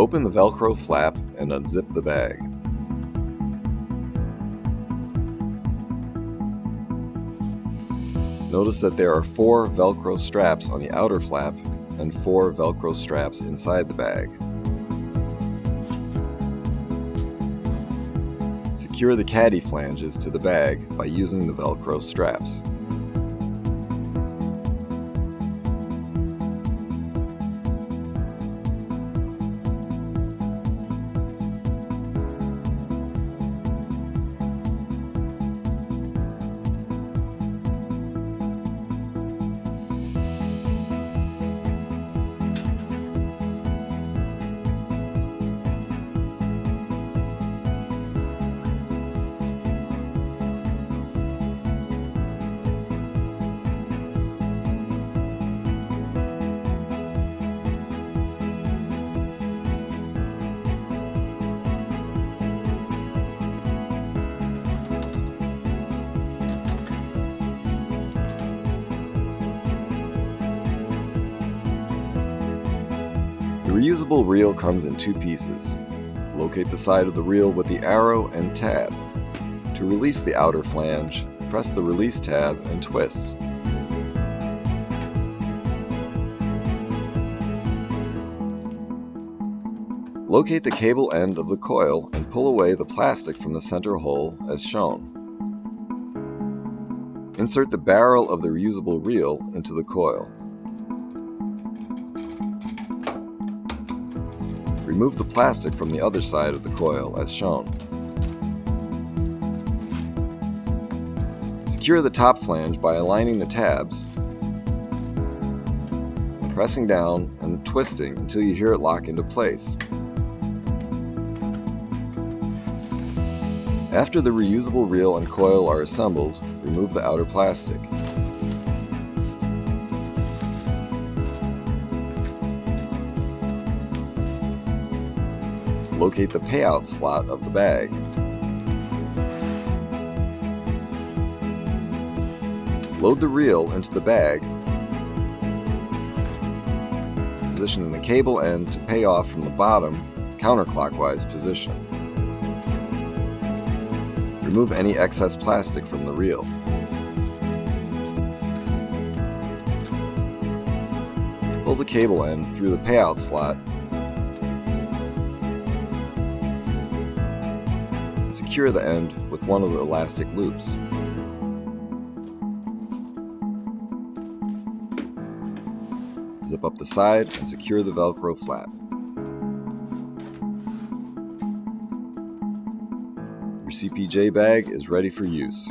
Open the velcro flap and unzip the bag. Notice that there are 4 velcro straps on the outer flap and 4 velcro straps inside the bag. Secure the caddy flanges to the bag by using the velcro straps. The reusable reel comes in 2 pieces. Locate the side of the reel with the arrow and tab. To release the outer flange, press the release tab and twist. Locate the cable end of the coil and pull away the plastic from the center hole as shown. Insert the barrel of the reusable reel into the coil. Remove the plastic from the other side of the coil as shown. Secure the top flange by aligning the tabs, pressing down and twisting until you hear it lock into place. After the reusable reel and coil are assembled, remove the outer plastic. Locate the payout slot of the bag. Load the reel into the bag, positioning the cable end to pay off from the bottom counterclockwise position. Remove any excess plastic from the reel. Pull the cable end through the payout slot. Secure the end with one of the elastic loops. Zip up the side and secure the velcro flap. Your CPJ bag is ready for use.